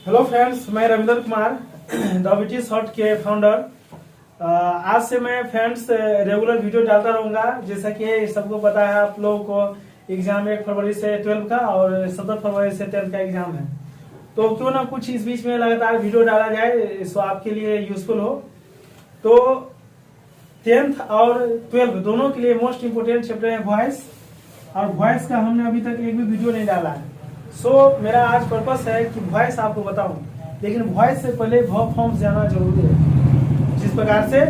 Hello friends, मैं Ravindra Kumar डॉबिटी short के founder. आज से मैं फ्रेंड्स रेगुलर वीडियो डालता रहूंगा। जैसा कि सबको पता है, आप लोगों को एग्जाम 1 फरवरी से 12 का और 17 फरवरी से 10 का एग्जाम है, तो क्यों ना कुछ इस बीच में लगातार वीडियो डाला जाए सो आपके लिए यूजफुल हो। तो 10th और 12 दोनों के लिए मोस्ट इम्पोर्टेंट चैप्टर है वॉइस, और वॉइस का हमने अभी तक एक भी वीडियो नहीं डाला है। मेरा आज पर्पस है कि वॉइस आपको बताऊं, लेकिन वॉइस से पहले वर्ब फॉर्म्स जाना जरूरी है। जिस प्रकार से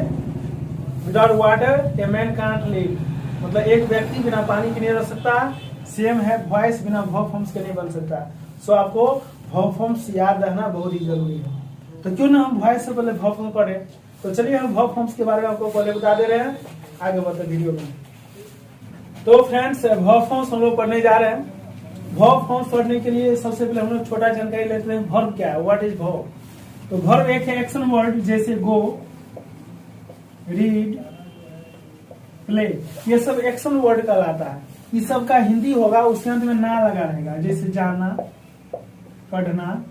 without water a man can't live, मतलब एक व्यक्ति बिना पानी के नहीं रह सकता, सेम है वॉइस बिना वर्ब फॉर्म्स के नहीं बन सकता। आपको वर्ब फॉर्म्स याद रहना बहुत ही जरूरी है। तो क्यों ना हम वॉइस से पहले वर्ब फॉर्म पढ़े। तो चलिए हम वर्ब फॉर्म्स के बारे में आपको पहले बता दे रहे हैं, आगे बढ़ते वीडियो में। तो फ्रेंड्स, वर्ब फॉर्म्स हम लोग पढ़ने जा रहे हैं। वर्ब फॉर्म्स पढ़ने के लिए सबसे पहले हम लोग छोटा जानकारी लेते हैं, वर्ब क्या है, व्हाट इज वर्ब। तो वर्ब एक है एक्शन वर्ड, जैसे गो, रीड, प्ले, ये सब एक्शन वर्ड कहलाता है। इस सब का हिंदी होगा, उसके अंत में ना लगा रहेगा, जैसे जाना, पढ़ना,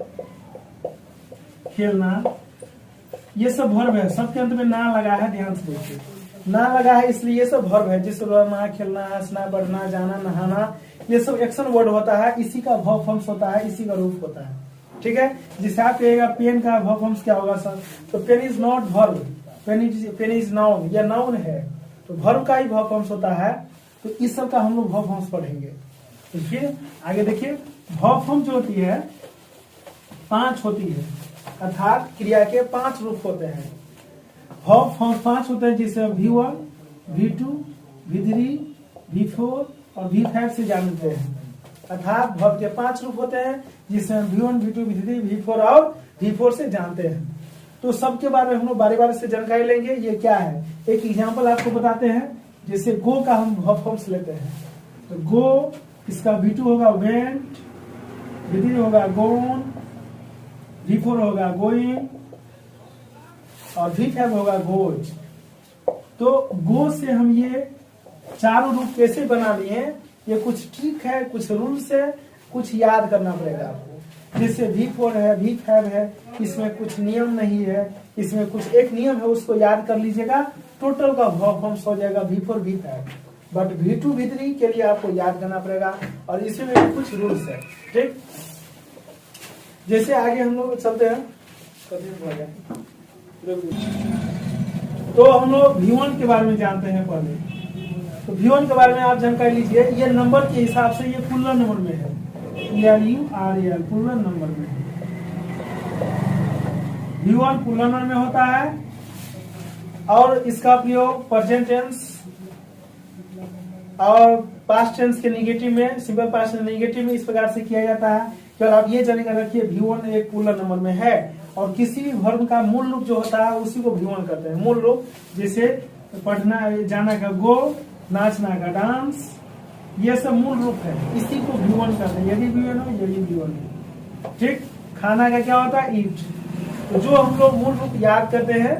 खेलना, ये सब वर्ब है। सबके अंत में ना लगा है, ध्यान से देखिए, ना लगा है इसलिए ये सब वर्ब है। जैसे रोना, खेलना, हंसना, पढ़ना, जाना, नहाना, ये सब एक्शन वर्ड होता है। इसी का वर्ब फॉर्म्स होता है, इसी का रूप होता है। ठीक है, जिसे आप कहेगा पेन का वर्ब फॉर्म्स क्या होगा सर, तो pen is not verb, pen is noun, यह नाउन है, तो वर्ब का ही वर्ब फॉर्म्स होता है। तो इस सब का हम लोग वर्ब फॉर्म्स पढ़ेंगे। तो फिर आगे देखिए, वर्ब फॉर्म जो होती है 5 होती है, अर्थात क्रिया के 5 रूप होते हैं। वर्ब फॉर्म 5 होते हैं, जिसे V1, V2, V3, V4 और V5 से जानते हैं। अर्थात वर्ब के 5 रूप होते हैं, जिसमें V1, V2, V3, V4 और V4 से जानते हैं। तो सबके बारे में हम लोग बारी बारी से जानकारी लेंगे। ये क्या है, एक एग्जांपल आपको बताते हैं। जैसे गो का हम वर्ब फॉर्म्स लेते हैं, तो गो, इसका V2 होगा वेंट, V3 होगा गोन, V4 होगा गोइंग और V5 होगा गोज। तो गो से हम ये चारों रूप कैसे बना लिए, ये कुछ ट्रिक है, कुछ रूल्स है, कुछ याद करना पड़ेगा आपको। जैसे V4 है, V5 है, इसमें कुछ नियम नहीं है, इसमें कुछ एक नियम है, उसको याद कर लीजिएगा, टोटल का वर्ब फॉर्म्स हो जाएगा V4, V5। But V2, V3 के लिए आपको याद करना पड़ेगा, और इसमें भी कुछ रूल्स है। ठीक, जैसे आगे हम लोग चलते हैं, तो हम लोग V1 के बारे में जानते हैं पहले। तो V1 के बारे में आप जानकारी लीजिए। ये नंबर के हिसाब से ये पुल्लर नंबर में है, PLURL पुल्लर नंबर में है। V1 पुल्लर नंबर में होता है, और इसका उपयोग प्रेजेंट टेंस और पास्ट टेंस के निगेटिव में, सिंपल पास्ट नेगेटिव में इस प्रकार से किया जाता है। केवल आप ये जानकर रखिए, V1 एक पुल्लर नंबर में है, और किसी भी वर्ब का मूल रूप जो होता है उसी को V1 करते हैं। मूल रूप जैसे पढ़ना, जाना का गो, नाचना का डांस, ये सब मूल रूप है, इसी को V1 करते हैं। यदि V1 हो, यदि V1 हो। ठीक, खाना का क्या होता है, ईट। तो जो हम लोग मूल रूप याद करते हैं,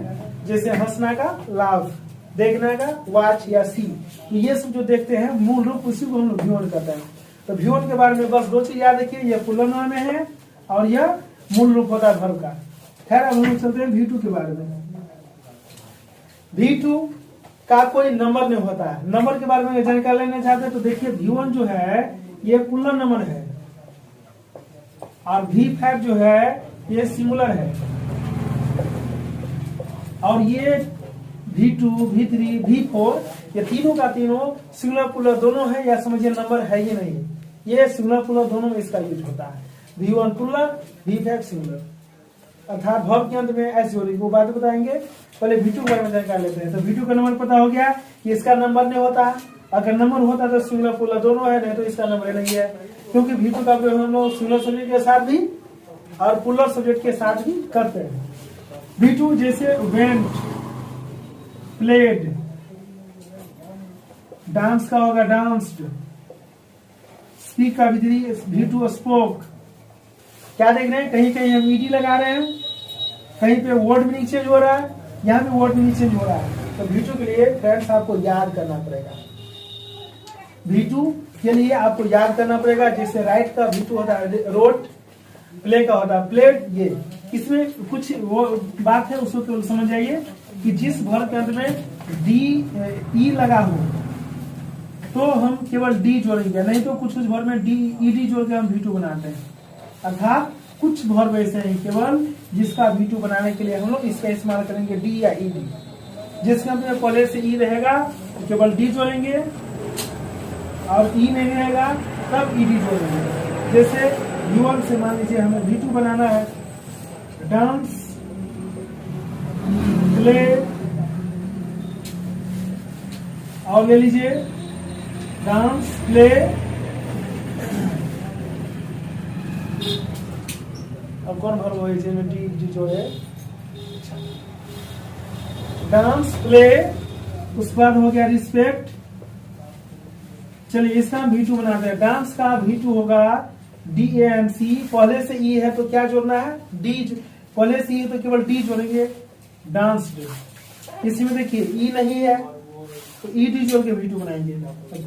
जैसे हंसना का लाव, देखना का वॉच या सी, तो ये सब जो देखते हैं मूल रूप, उसी को हम लोग V1 करते हैं। तो V1 के बारे में बस 2 चीज याद रखिए, यह पुल्लर नंबर में है और यह मूल रूप होता है वर्ब का। खैर, अब हम लोग चलते हैं V2 के बारे में। V2 का कोई नंबर नहीं होता है। नंबर के बारे में जानकारी लेना चाहते हैं तो देखिए, V1 जो है ये पुल्लर नंबर है, और V5 जो है ये सिंगुलर है, और ये V2, V3, V4 ये तीनों का तीनों सिंगुलर पुल्लर दोनों है, या समझिए नंबर है ही नहीं, ये सिंगुलर पुल्लर दोनों में इसका यूज होता है। V1 पुल्लर, V5 सिंगुलर, अर्थात वर्ब के अंत में ऐसी होगी, वो बात बताएंगे। पहले V2 के बारे में जानकारी लेते हैं। तो V2 का नंबर पता हो गया कि इसका नंबर नहीं होता। अगर नंबर होता तो सिंगुलर पुल्लर दोनों है, नहीं तो इसका नंबर नहीं है, क्योंकि V2 का प्रयोग हम लोग सिंगुलर सब्जेक्ट के साथ भी और पुल्लर सब्जेक्ट के साथ भी करते हैं। V2 जैसे वेंट, प्लेड, डांस का होगा डांस्ड, स्पीक का V2 स्पोक। क्या देख रहे हैं, कहीं कहीं हम ईडी लगा रहे हैं, कहीं पे वर्ड मीनिंग चेंज हो रहा है, यहाँ पे वर्ड मीनिंग चेंज हो रहा है। तो V2 के लिए फ्रेंड्स आपको याद करना पड़ेगा। V2 के लिए आपको याद करना पड़ेगा, जैसे राइट का V2 होता है रोट, प्ले का होता है प्लेड। ये इसमें कुछ वो बात है उसको तो समझ जाइए कि जिस वर्ग के अंत में डी ई लगा हो तो हम केवल डी जोड़ेंगे, नहीं तो कुछ कुछ वर्ग में डी ई डी जोड़ के हम V2 बनाते हैं। अर्थात कुछ वर्ग ऐसे हैं केवल जिसका V2 बनाने के लिए हम लोग इसका इस्तेमाल करेंगे डी या ई डी। जिसके अंत में पहले से ई रहेगा तो केवल डी जोड़ेंगे और ई नहीं रहेगा तब ई डी जोड़ेंगे। जैसे V1 से मान लीजिए हमें V2 बनाना है, डांस प्ले और ले लीजिए डांस प्ले और कौन भर वो में डी जोड़े डांस प्ले। उसके बाद हो गया रिस्पेक्ट। चलिए इसका V2 बनाते हैं। डांस का V2 होगा DANC। पहले से ई है तो क्या जोड़ना है डी, पहले से ई है तो केवल डी जोड़ेंगे डांस डे। इसी में देखिए ई नहीं है तो ई डी जोड़ के V2 बनाएंगे।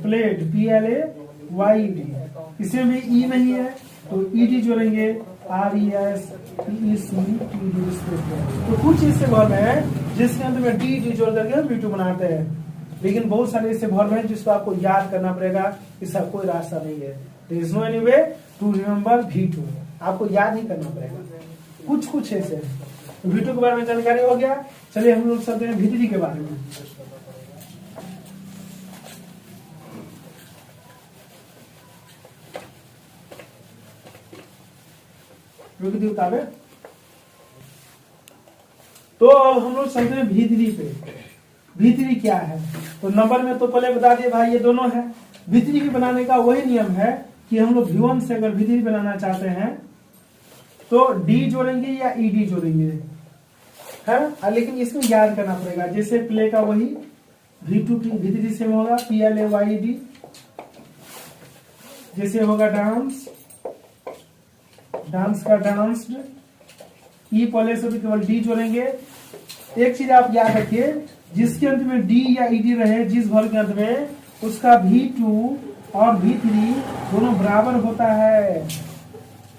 Played PLAYD। इसमें भी ई नहीं है तो ई डी जोड़ेंगे RESPECTD। तो कुछ इससे वर्ग है जिसके अंत में डी डी जोड़ करके V2 बनाते हैं, लेकिन बहुत सारे ऐसे वर्ग हैं जिसको आपको याद करना पड़ेगा। इसका कोई रास्ता नहीं है। There is no any way to remember V2। आपको याद ही करना पड़ेगा। कुछ कुछ ऐसे V2 के बारे में जानकारी हो गया। चलिए हम लोग चलते हैं V3 के बारे में। तो अब हम लोग चलते हैं V3 पे। V3 क्या है तो नंबर में तो पहले बता दिए भाई ये दोनों है। V3 भी बनाने का वही नियम है कि हम लोग V1 से अगर V3 बनाना चाहते हैं तो D जोड़ेंगे या ED जोड़ेंगे है, लेकिन इसमें याद करना पड़ेगा। जैसे प्ले का वही V2 की V3 से होगा PLAYD। जैसे होगा डांस, डांस का डांस्ड, ई पहले से भी केवल डी जोड़ेंगे। एक चीज आप याद रखिए, जिसके अंत में डी या ईडी रहे जिस वर्ग के अंत में, उसका V2 और V3 दोनों बराबर होता है।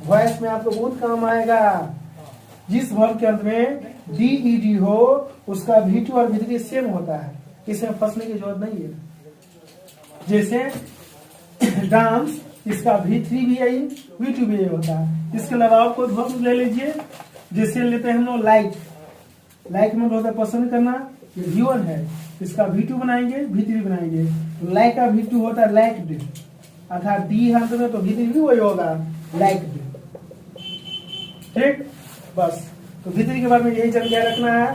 वॉइस में आपको बहुत काम आएगा। जिस वर्ग के अंत में डी ई डी हो उसका V2 और V3 सेम होता है। इसमें फंसने की जरूरत नहीं है। जैसे डांस, इसका V3 भी यही V2 भी यही होता है। इसके अलावा आप कोई वर्ग ले लीजिए। जैसे लेते हैं हम लोग लाइक, लाइक में होता है पसंद करना, ये V1 है, इसका V2 बनाएंगे V3 बनाएंगे। लाइक का V2 होता है लाइक्ड, अर्थात डी अंत में तो V3 भी वही होगा लाइक्ड। ठीक, बस तो V3 के बारे में यही जानकारी रखना है।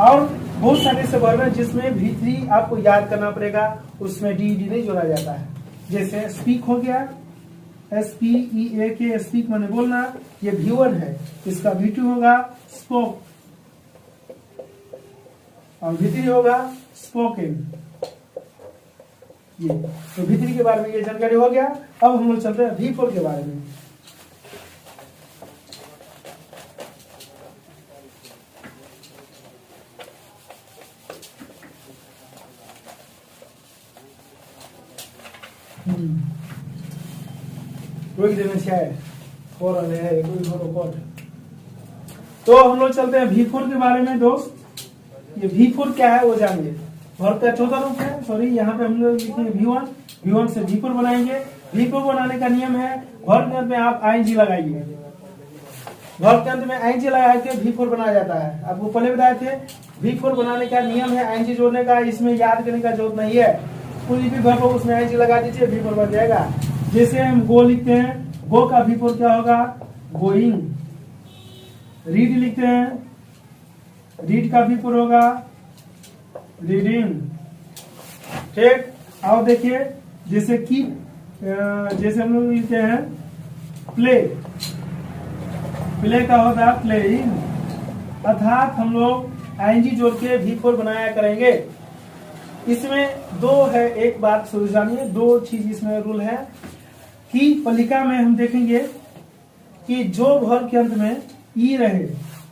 और बहुत सारे ऐसे वर्ग हैं जिसमें V3 आपको याद करना पड़ेगा, उसमें डी डी नहीं जोड़ा जाता है। जैसे स्पीक हो गया SPEAK, स्पीक माने बोलना, ये V1 है, इसका V2 होगा स्पोक और V3 होगा स्पोकन। ये तो V3 के बारे में ये जानकारी हो गया। अब हम लोग चलते हैं V4 के बारे में। तो हम लोग चलते हैं V4 के बारे में। दोस्त ये V4 क्या है वो जानिए। वर्ग का चौथा रूप है, सॉरी यहाँ पे हम लोग लिखेंगे V1, V1 से V4 बनाएंगे। V4 बनाने का नियम है वर्ग के अंत में आप ING लगाइए। वर्ग के अंत में ING लगा के V4 बनाया जाता है। आपको पहले बताए थे V4 बनाने का नियम है ING जोड़ने का। इसमें याद करने का जरूरत नहीं है, कोई भी वर्ग हो उसमें ING लगा दीजिए, V4 बन जाएगा। जैसे हम गो लिखते हैं, गो का V4 क्या होगा गोइंग। रीड लिखते हैं, रीड का V4 होगा रीडिंग। ठीक, और देखिए जैसे कि जैसे हम लोग लिखते हैं प्ले, प्ले का होता है प्लेइंग। अर्थात हम लोग ING जोड़ के V4 बनाया करेंगे। इसमें दो है, एक बात समझ जानिए, दो चीज इसमें रूल है कि पलिका में हम देखेंगे कि जो वर्ग के अंत में ई रहे,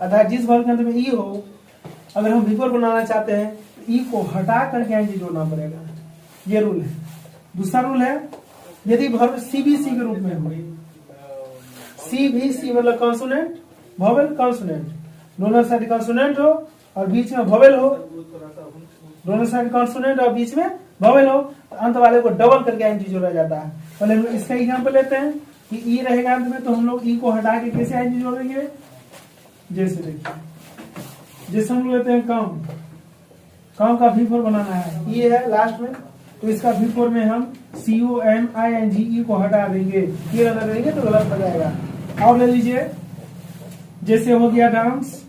अर्थात जिस वर्ग के अंत में ई हो, अगर हम V4 बनाना चाहते हैं तो ई को हटा करके ING जोड़ना पड़ेगा। ये रूल है। दूसरा रूल है यदि वर्ग CBC के रूप में हो, सी भी, सी मतलब कॉन्सोनेंट, वोवेल कॉन्सोनेंट, दोनों साइड कॉन्सोनेंट हो और बीच में वोवेल हो, दोनों साइड कॉन्सोनेंट और बीच में वोवेल हो, तो अंत वाले को डबल करके आईएनजी जोड़ा जाता है। पहले हम लोग इसका एग्जांपल लेते हैं कि ई रहेगा अंत में, तो हम लोग ई को हटा के कैसे आईएनजी जोड़ेंगे, जैसे देखिए, जैसे हम लोग लेते हैं काम का V4 बनाना है, ई है लास्ट में, तो इसका V4 में हम COMINGE को हटा देंगे, ये लगा देंगे तो गलत हो जाएगा। और ले लीजिए, जैसे हो गया डांस,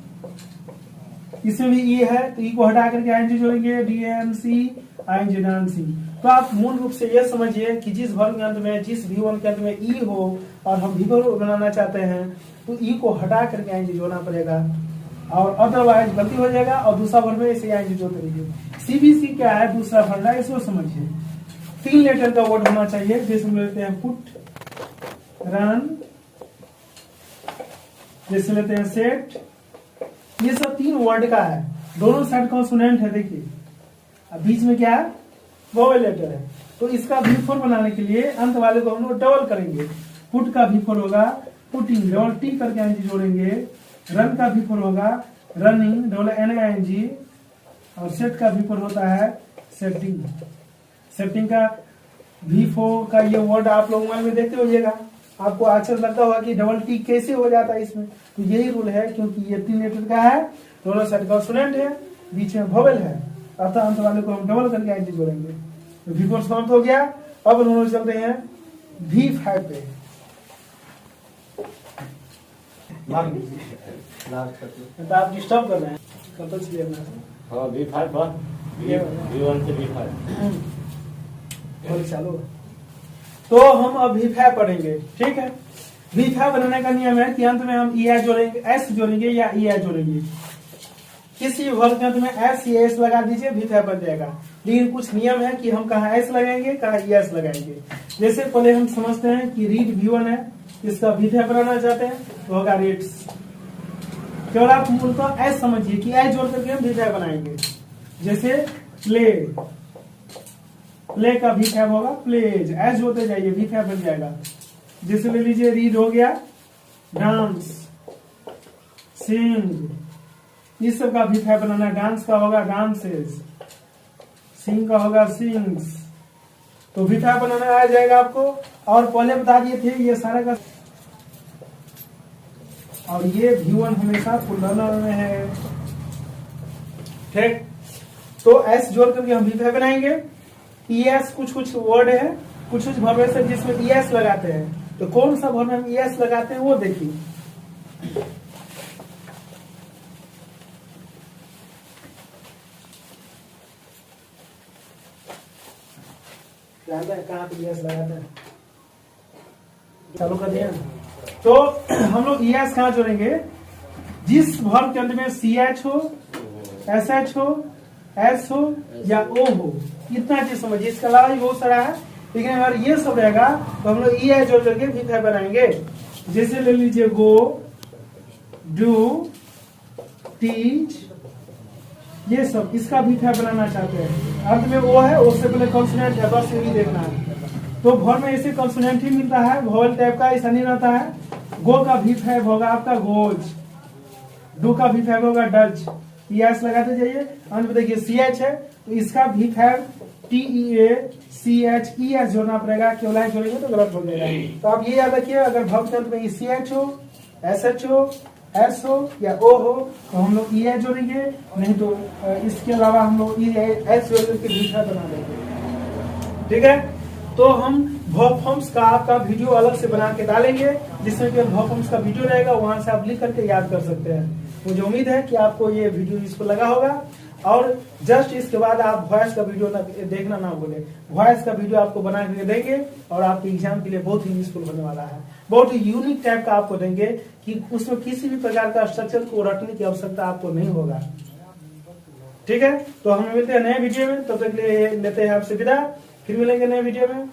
इसमें भी ई है तो ई को हटा करके आईएनजी जोड़ेंगे, DANC आईएनजी डांसिंग। तो आप मूल रूप से ये समझिए कि जिस वर्ग के अंत में, जिस V1 के अंत में ई हो और हम V4 बनाना चाहते हैं तो ई को हटा करके आईएनजी जोड़ना पड़ेगा, और अदरवाइज गलती हो जाएगा और दूसरा वर्ग में ऐसे आईएनजी जोड़ते रहिए। सीबीसी क्या है, दूसरा फंडा, इसको समझिए। 3 लेटर का वर्ड होना चाहिए, जैसे लेते हैं पुट, रन, जैसे लेते हैं सेट, ये सब 3 वर्ड का है, दोनों साइड कॉन्सोनेंट है। देखिए अब बीच में क्या है, वोवेल लेटर है, तो इसका V4 बनाने के लिए अंत वाले को हम लोग डबल करेंगे। पुट का V4 होगा पुटिंग, डबल टी करके आईएनजी जोड़ेंगे। रन का V4 होगा रनिंग, डबल NING, और सेट का V4 होता है सेटिंग। सेटिंग का V4 का ये वर्ड आप लोग मोबाइल में देखते होइएगा, आपको आश्चर्य लगता होगा कि डबल टी कैसे हो जाता है इसमें, तो यही रूल है, क्योंकि ये 3 लेटर का है, दोनों साइड कॉन्सोनेंट है, बीच में वोवेल है, अतः अंत वाले को हम डबल करके आईएनजी जोड़ेंगे। तो V4 समाप्त हो गया। अब हम लोग चलते हैं V5 पे। तो आप डिस्टर्ब कर रहे हैं, कब तक चलिए V5 V1 से V5 चालू। तो हम अब V5 पढ़ेंगे, ठीक है। V5 बनाने का नियम है कि अंत में हम EI जोड़ेंगे, S जोड़ेंगे या EI जोड़ेंगे। किसी वर्ग के अंत में S या S लगा दीजिए, V5 बन जाएगा। लेकिन कुछ नियम है कि हम कहाँ S लगाएंगे, कहाँ ES लगाएंगे। जैसे पहले हम समझते हैं कि रीड V1 है, इसका V5 बनाना चाहते हैं तो होगा रीड्स। केवल आप मूलतः S समझिए कि S जोड़ करके हम V5 बनाएंगे। जैसे प्ले, प्ले का V5 होगा प्लेज, S जोड़ते जाइए, V5 बन जाएगा। जैसे ले लीजिए रीड हो गया डांस, सिंग, इस सब का V5 बनाना। डांस का होगा डांसेस, सिंग का होगा सिंग्स, तो V5 बनाना आ जाएगा आपको। और पहले बता दिए थे ये सारा का, और ये V1 हमेशा पुनर्नर में है, ठीक। तो S जोड़ करके हम V5 बनाएंगे। ES कुछ कुछ वर्ड है, कुछ कुछ वर्ब है जिसमें ES लगाते हैं, तो कौन सा वर्ब में हम ES लगाते हैं वो देखिए। कहाँ पे ES लगाते हैं, चालू कर दिया। तो हम लोग ES कहाँ जोड़ेंगे, जिस वर्ब के अंत में CH हो, SH हो, S हो या O हो, इतना चीज समझिए। इसके अलावा भी बहुत सारा है, लेकिन अगर ये सब रहेगा तो हम लोग EI जोड़ करके V5 बनाएंगे। जैसे ले लीजिए गो, डू, टीच, ये सब इसका V5 बनाना चाहते हैं। अंत में O है, O से पहले कॉन्सोनेंट है, बस यही देखना है। तो वर्ब में ऐसे कॉन्सोनेंट ही मिलता है, वोवेल टाइप का ऐसा नहीं रहता है। गो का V5 होगा आपका गोज, डू का V5 होगा डच, ES लगाते जाइए। अंत में देखिए CH है तो इसका V5 TEACH जोड़ना पड़ेगा, केवल I जोड़ेंगे तो गलत हो जाएगा। तो आप ये याद रखिए, अगर वर्ब के अंत में CH हो, SH हो, S हो या O हो तो हम लोग EI जोड़ेंगे, नहीं तो इसके अलावा हम लोग S जोड़ करके V5 बना देंगे, ठीक है। तो हम वर्ब फॉर्म्स का आपका वीडियो अलग से बना के डालेंगे, जिसमें कि वर्ब फॉर्म्स का वीडियो रहेगा, वहां से आप लिख करके याद कर सकते हैं। मुझे उम्मीद है कि आपको ये वीडियो यूजफुल लगा होगा। और जस्ट इसके बाद आप वॉइस का वीडियो देखना ना भूलें, वॉइस का वीडियो आपको बना के देंगे और आपके एग्जाम के लिए बहुत ही यूजफुल होने वाला है। बहुत ही यूनिक टाइप का आपको देंगे कि उसमें किसी भी प्रकार का स्ट्रक्चर को रटने की आवश्यकता आपको नहीं होगा, ठीक है। तो हम मिलते हैं नए वीडियो में, तब तक के लिए लेते हैं आपसे विदा, फिर मिलेंगे नए वीडियो में।